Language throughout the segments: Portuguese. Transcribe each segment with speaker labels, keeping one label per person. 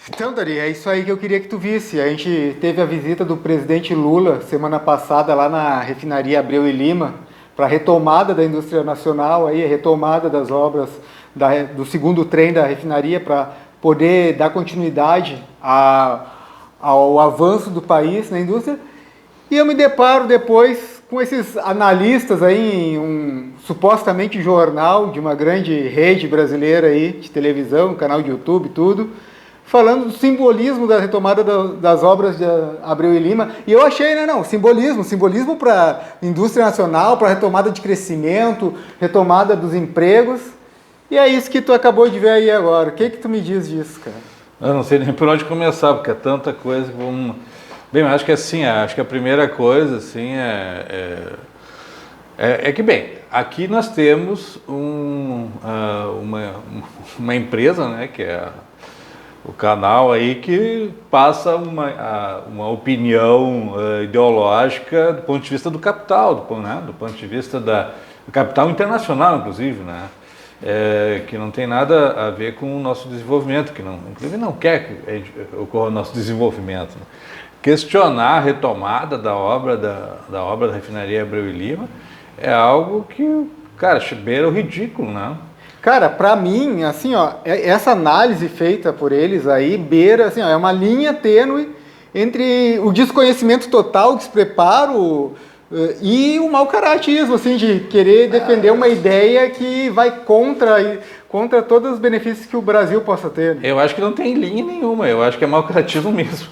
Speaker 1: Então, Dari, é isso aí que eu queria que tu visse. A gente teve a visita do presidente Lula semana passada lá na refinaria Abreu e Lima para a retomada da indústria nacional, aí, a retomada das obras do segundo trem da refinaria para poder dar continuidade ao avanço do país na indústria. E eu me deparo depois com esses analistas aí em um supostamente jornal de uma grande rede brasileira aí de televisão, canal de YouTube, tudo, falando do simbolismo da retomada das obras de Abreu e Lima. E eu achei, né, não, simbolismo para a indústria nacional, para retomada de crescimento, retomada dos empregos. E é isso que tu acabou de ver aí agora. O que tu me diz disso, cara?
Speaker 2: Eu não sei nem por onde começar, porque é tanta coisa que vamos... Bem, eu acho que assim, acho que a primeira coisa, assim, é que, bem, aqui nós temos uma empresa, né, que é o canal aí que passa uma opinião ideológica do ponto de vista do capital, do ponto de vista do capital internacional, inclusive, né? Que não tem nada a ver com o nosso desenvolvimento, que não, inclusive não quer que ocorra o nosso desenvolvimento, né? Questionar a retomada da obra da refinaria Abreu e Lima é algo que, cara, beira o ridículo, né?
Speaker 1: Cara, pra mim, assim, ó, essa análise feita por eles aí beira, assim, ó, é uma linha tênue entre o desconhecimento total, o despreparo e o mau caratismo, assim, de querer defender uma ideia que vai contra todos os benefícios que o Brasil possa ter.
Speaker 2: Eu acho que não tem linha nenhuma, eu acho que é mau caratismo mesmo.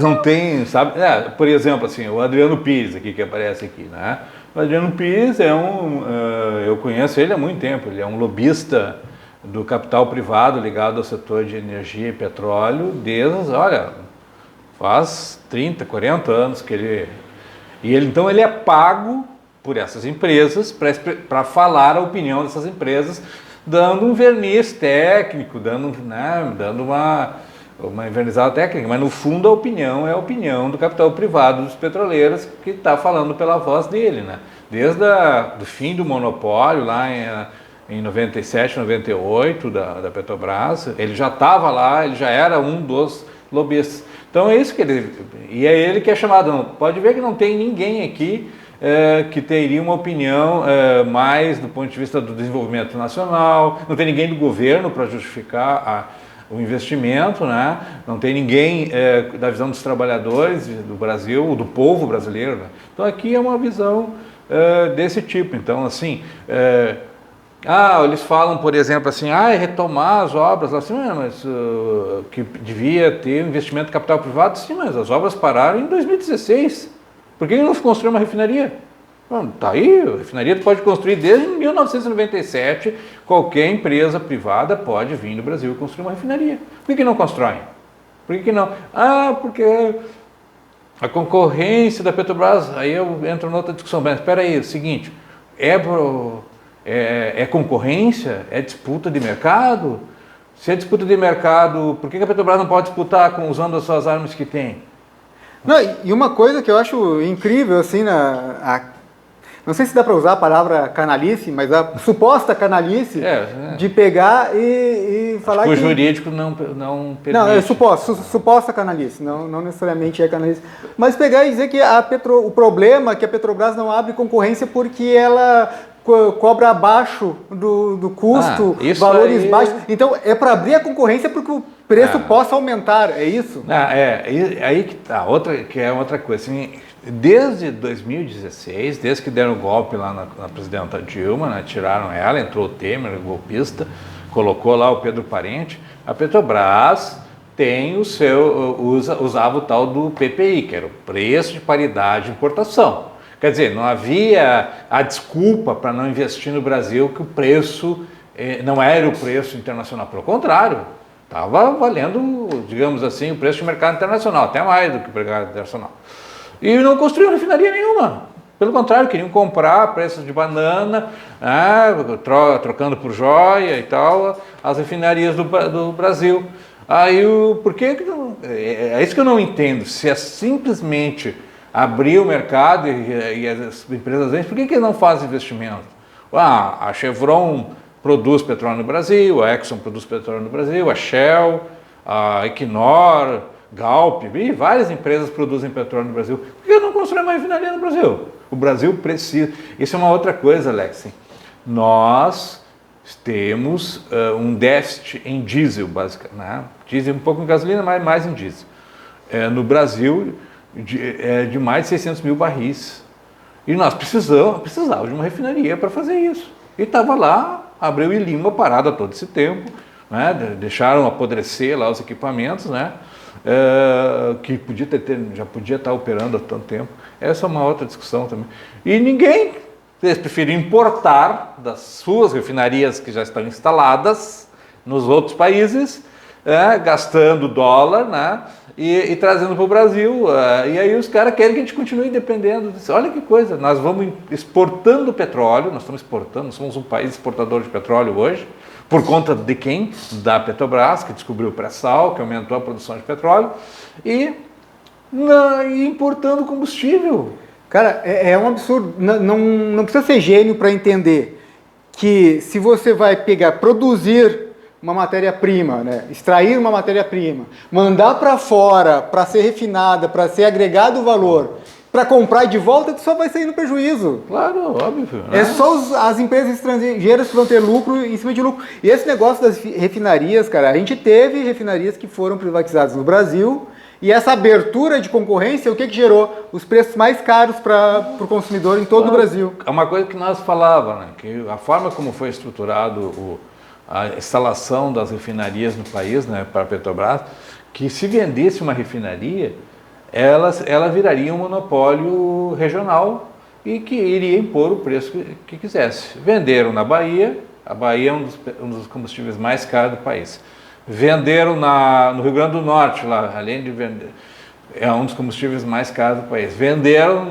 Speaker 2: Não tem, sabe? Por exemplo, assim, o Adriano Pires aqui, que aparece aqui, né? O Adriano Pires eu conheço ele há muito tempo, ele é um lobista do capital privado ligado ao setor de energia e petróleo faz 30, 40 anos que ele... Então ele é pago por essas empresas para falar a opinião dessas empresas, dando um verniz técnico, dando uma envernizada técnica, mas no fundo a opinião é a opinião do capital privado dos petroleiros que está falando pela voz dele, né? Desde o fim do monopólio lá em 97, 98 da Petrobras, ele já estava lá, ele já era um dos lobistas. Então é isso que e é ele que é chamado. Pode ver que não tem ninguém aqui que teria uma opinião mais do ponto de vista do desenvolvimento nacional, não tem ninguém do governo para justificar o investimento, né? Não tem ninguém da visão dos trabalhadores do Brasil, do povo brasileiro, né? Então aqui é uma visão desse tipo. Então, assim, eles falam, por exemplo, assim, retomar as obras, assim, mas que devia ter investimento de capital privado, sim, mas as obras pararam em 2016. Por que não se construiu uma refinaria? Tá aí, a refinaria pode construir desde 1997, qualquer empresa privada pode vir no Brasil construir uma refinaria. Por que não constrói? Por que não? Porque a concorrência da Petrobras, aí eu entro noutra discussão, mas espera aí, é o seguinte, é concorrência? É disputa de mercado? Se é disputa de mercado, por que a Petrobras não pode disputar usando as suas armas que tem?
Speaker 1: Não, e uma coisa que eu acho incrível, assim, não sei se dá para usar a palavra canalice, mas a suposta canalice de pegar e falar que...
Speaker 2: O jurídico não permite.
Speaker 1: Não, é suposta canalice, não necessariamente é canalice. Mas pegar e dizer que o problema é que a Petrobras não abre concorrência porque ela cobra abaixo do custo, valores baixos. Então, é para abrir a concorrência para que o preço possa aumentar, é isso?
Speaker 2: Aí que tá, que é outra coisa. Assim, desde 2016, desde que deram o golpe lá na presidenta Dilma, né, tiraram ela, entrou o Temer, golpista, colocou lá o Pedro Parente, a Petrobras tem usava o tal do PPI, que era o preço de paridade de importação. Quer dizer, não havia a desculpa para não investir no Brasil que o preço não era o preço internacional. Pelo contrário, estava valendo, digamos assim, o preço de mercado internacional, até mais do que o mercado internacional. E não construíram refinaria nenhuma. Pelo contrário, queriam comprar preços de banana, trocando por joia e tal, as refinarias do Brasil. Aí, por que não... É isso que eu não entendo. Se é simplesmente abrir o mercado e as empresas vendem, por que não fazem investimento? A Chevron produz petróleo no Brasil, a Exxon produz petróleo no Brasil, a Shell, a Equinor, Galp, e várias empresas produzem petróleo no Brasil. Por que não constrói uma refinaria no Brasil? O Brasil precisa. Isso é uma outra coisa, Alex. Nós temos um déficit em diesel, basicamente. Né? Diesel um pouco em gasolina, mas mais em diesel. No Brasil, de mais de 600 mil barris. E nós precisávamos de uma refinaria para fazer isso. E estava lá, Abreu e Lima parada todo esse tempo, né? Deixaram apodrecer lá os equipamentos, né? Que já podia estar operando há tanto tempo. Essa é uma outra discussão também. E eles preferiram importar das suas refinarias que já estão instaladas nos outros países, gastando dólar, né? E trazendo para o Brasil. E aí os caras querem que a gente continue dependendo disso. Olha que coisa, nós vamos exportando petróleo, nós estamos exportando, nós somos um país exportador de petróleo hoje, por conta de quem? Da Petrobras, que descobriu o pré-sal, que aumentou a produção de petróleo, e importando combustível.
Speaker 1: Cara, é um absurdo. Não precisa ser gênio para entender que se você vai produzir uma matéria-prima, né? Extrair uma matéria-prima, mandar para fora para ser refinada, para ser agregado valor, para comprar de volta, só vai sair no prejuízo.
Speaker 2: Claro, óbvio. Né?
Speaker 1: É só as empresas estrangeiras que vão ter lucro em cima de lucro. E esse negócio das refinarias, cara, a gente teve refinarias que foram privatizadas no Brasil, e essa abertura de concorrência, o que gerou? Os preços mais caros para o consumidor em todo o Brasil.
Speaker 2: É uma coisa que nós falávamos, né? Que a forma como foi estruturado a instalação das refinarias no país, né, para a Petrobras, que se vendesse uma refinaria, ela viraria um monopólio regional e que iria impor o preço que quisesse. Venderam na Bahia, a Bahia é um dos combustíveis mais caros do país. Venderam no Rio Grande do Norte, lá, além de vender, é um dos combustíveis mais caros do país. Venderam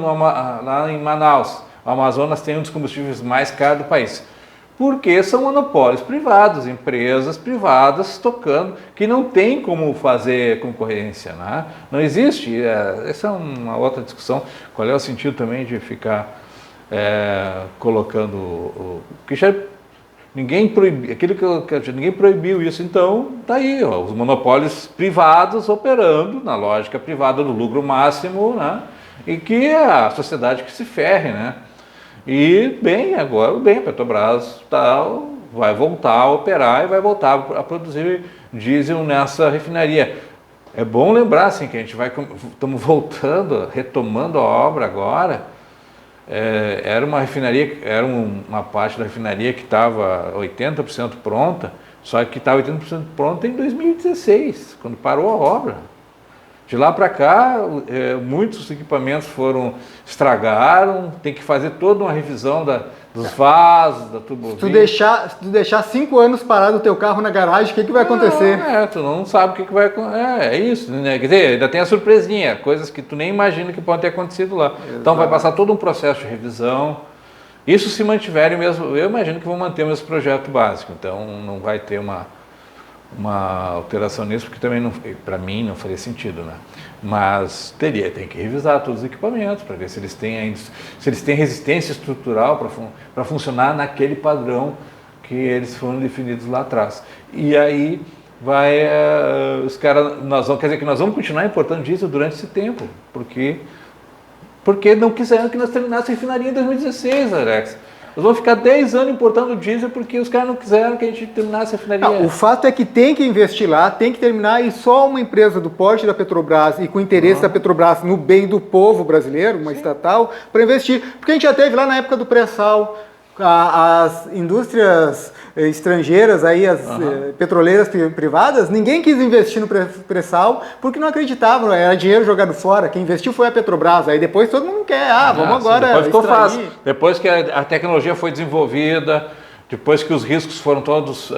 Speaker 2: lá em Manaus, o Amazonas tem um dos combustíveis mais caros do país. Porque são monopólios privados, empresas privadas tocando, que não tem como fazer concorrência, né? Não existe, essa é uma outra discussão, qual é o sentido também de ficar colocando que já ninguém proibiu, ninguém proibiu isso, então tá aí, ó, os monopólios privados operando na lógica privada do lucro máximo, né? E que é a sociedade que se ferre, né? E agora a Petrobras vai voltar a operar e vai voltar a produzir diesel nessa refinaria. É bom lembrar assim, que a gente estamos voltando, retomando a obra agora. Era uma refinaria, uma parte da refinaria que estava 80% pronta, só que estava 80% pronta em 2016, quando parou a obra. De lá para cá, muitos equipamentos estragaram, tem que fazer toda uma revisão dos vasos, da turbovia. Se tu deixar 5 anos parado o teu carro na garagem, o que vai acontecer? Tu não sabe o que vai acontecer. É isso, né? Quer dizer, ainda tem a surpresinha, coisas que tu nem imagina que podem ter acontecido lá. Exato. Então vai passar todo um processo de revisão. Isso se mantiverem mesmo, eu imagino que vão manter o mesmo projeto básico, então não vai ter uma alteração nisso, porque também para mim não faria sentido, né? Mas tem que revisar todos os equipamentos para ver se eles têm resistência estrutural para funcionar naquele padrão que eles foram definidos lá atrás. E aí os caras, quer dizer que nós vamos continuar importando diesel durante esse tempo, porque não quiseram que nós terminássemos a refinaria em 2016, Alex. Nós vamos ficar 10 anos importando diesel porque os caras não quiseram que a gente terminasse a refinaria.
Speaker 1: O fato é que tem que investir lá, tem que terminar, e só uma empresa do porte da Petrobras e com interesse da Petrobras no bem do povo brasileiro, uma estatal, para investir. Porque a gente já teve lá na época do pré-sal, as indústrias estrangeiras, aí, as petroleiras privadas, ninguém quis investir no pré-sal porque não acreditavam, era dinheiro jogado fora. Quem investiu foi a Petrobras, aí depois todo mundo quer, vamos agora
Speaker 2: depois ficou fácil. Depois que a tecnologia foi desenvolvida, depois que os riscos foram todos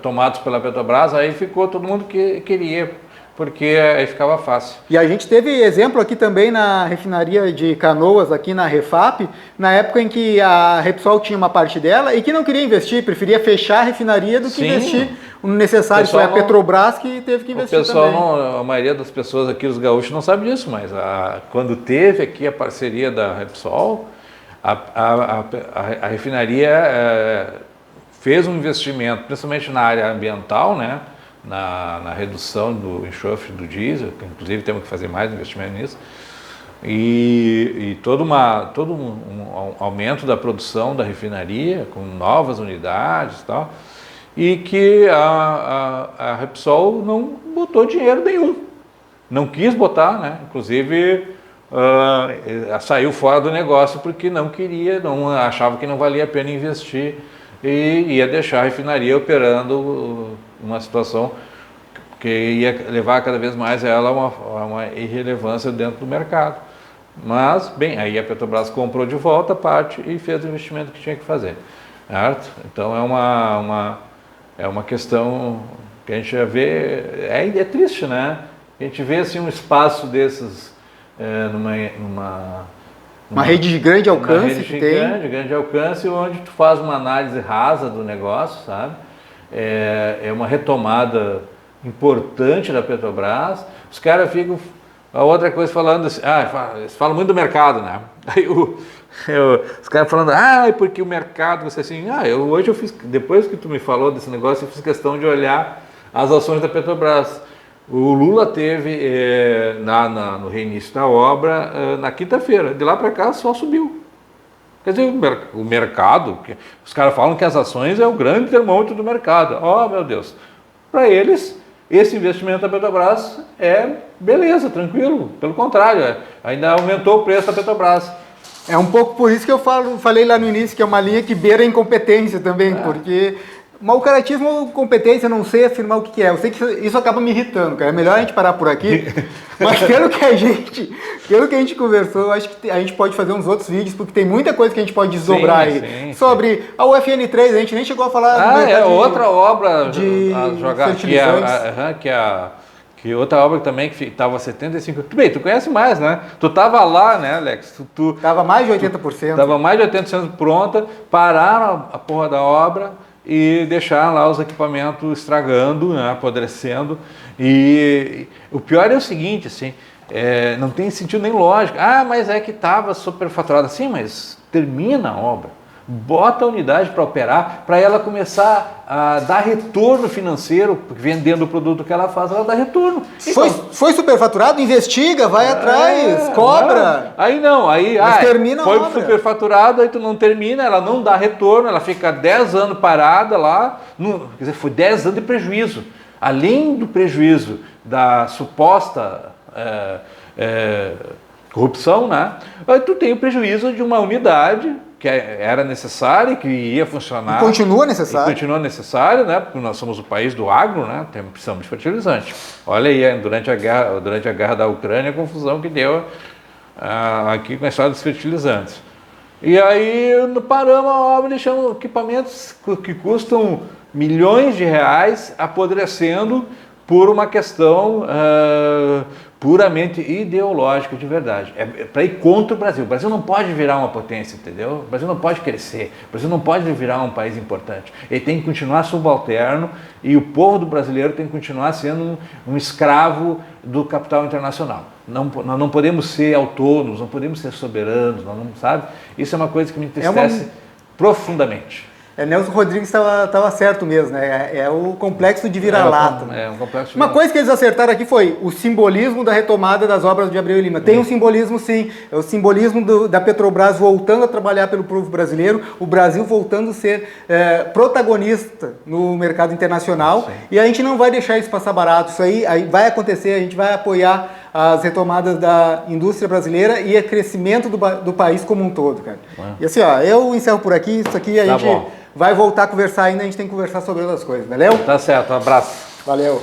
Speaker 2: tomados pela Petrobras, aí ficou todo mundo que queria, porque aí ficava fácil.
Speaker 1: E a gente teve exemplo aqui também na refinaria de Canoas, aqui na Refap, na época em que a Repsol tinha uma parte dela e que não queria investir, preferia fechar a refinaria do que investir o necessário. Foi a Petrobras que teve que investir também.
Speaker 2: A maioria das pessoas aqui, os gaúchos, não sabe disso, mas quando teve aqui a parceria da Repsol, a refinaria fez um investimento, principalmente na área ambiental, né? na redução do enxofre do diesel, que inclusive temos que fazer mais investimento nisso, e todo um aumento da produção da refinaria, com novas unidades e tal, e que a Repsol não botou dinheiro nenhum, não quis botar, né? Inclusive saiu fora do negócio porque não queria, não achava que não valia a pena investir e ia deixar a refinaria operando uma situação que ia levar cada vez mais ela a uma irrelevância dentro do mercado. Mas, bem, aí a Petrobras comprou de volta a parte e fez o investimento que tinha que fazer, certo? Então é uma questão que a gente já vê, é triste, né? A gente vê assim um espaço desses
Speaker 1: uma rede de grande alcance que tem.
Speaker 2: Grande alcance, onde tu faz uma análise rasa do negócio, sabe? É uma retomada importante da Petrobras. Os caras ficam, a outra coisa falando assim, eles falam muito do mercado, né? Aí os caras falando, porque o mercado, você assim, hoje eu fiz, depois que tu me falou desse negócio, eu fiz questão de olhar as ações da Petrobras. O Lula teve no reinício da obra na quinta-feira, de lá para cá só subiu. Quer dizer, o mercado, os caras falam que as ações é o grande termômetro do mercado. Oh, meu Deus, para eles, esse investimento da Petrobras é beleza, tranquilo, pelo contrário, ainda aumentou o preço da Petrobras.
Speaker 1: É um pouco por isso que eu falei lá no início que é uma linha que beira a incompetência também, porque mau caratismo, competência, não sei afirmar o que é. Eu sei que isso acaba me irritando, cara. É melhor a gente parar por aqui. Mas pelo que a gente conversou, eu acho que a gente pode fazer uns outros vídeos, porque tem muita coisa que a gente pode desdobrar aí. Sobre a UFN3, a gente nem chegou a falar...
Speaker 2: outra obra
Speaker 1: de
Speaker 2: que outra obra também que estava 75%. Tudo bem, tu conhece mais, né? Tu estava lá, né, Alex?
Speaker 1: Estava mais de 80%.
Speaker 2: Estava mais de 80% pronta, pararam a porra da obra e deixaram lá os equipamentos estragando, né, apodrecendo. E o pior é o seguinte, assim, não tem sentido nem lógico. Mas é que estava superfaturada. Sim, mas termina a obra. Bota a unidade para operar, para ela começar a dar retorno financeiro, porque vendendo o produto que ela faz, ela dá retorno. Então,
Speaker 1: foi superfaturado? Investiga, vai atrás, cobra.
Speaker 2: Mas
Speaker 1: termina
Speaker 2: foi
Speaker 1: a obra.
Speaker 2: Superfaturado, aí tu não termina, ela não dá retorno, ela fica 10 anos parada lá, quer dizer, foi 10 anos de prejuízo. Além do prejuízo da suposta corrupção, né? Aí tu tem o prejuízo de uma unidade que era necessária, que ia funcionar.
Speaker 1: E continua necessário.
Speaker 2: Continua necessário, né? Porque nós somos o país do agro, né? Precisamos de fertilizante. Olha aí, durante a guerra da Ucrânia, a confusão que deu aqui com a história dos fertilizantes. E aí paramos a obra, deixamos equipamentos que custam milhões de reais apodrecendo por uma questão puramente ideológica, de verdade. É para ir contra o Brasil. O Brasil não pode virar uma potência, entendeu? O Brasil não pode crescer. O Brasil não pode virar um país importante. Ele tem que continuar subalterno e o povo do brasileiro tem que continuar sendo um escravo do capital internacional. Nós não podemos ser autônomos, não podemos ser soberanos, sabe? Isso é uma coisa que me entristece profundamente.
Speaker 1: Nelson Rodrigues estava certo mesmo, né? É o complexo de vira-lata.
Speaker 2: Um complexo de
Speaker 1: Uma coisa que eles acertaram aqui foi o simbolismo da retomada das obras de Abreu e Lima. Tem um simbolismo, sim. É o simbolismo da Petrobras voltando a trabalhar pelo povo brasileiro, o Brasil voltando a ser protagonista no mercado internacional. Sim. E a gente não vai deixar isso passar barato. Isso aí vai acontecer, a gente vai apoiar as retomadas da indústria brasileira e o crescimento do país como um todo, cara. E assim, eu encerro por aqui. Isso aqui a gente vai voltar a conversar ainda, a gente tem que conversar sobre outras coisas, valeu?
Speaker 2: Tá certo, um abraço.
Speaker 1: Valeu.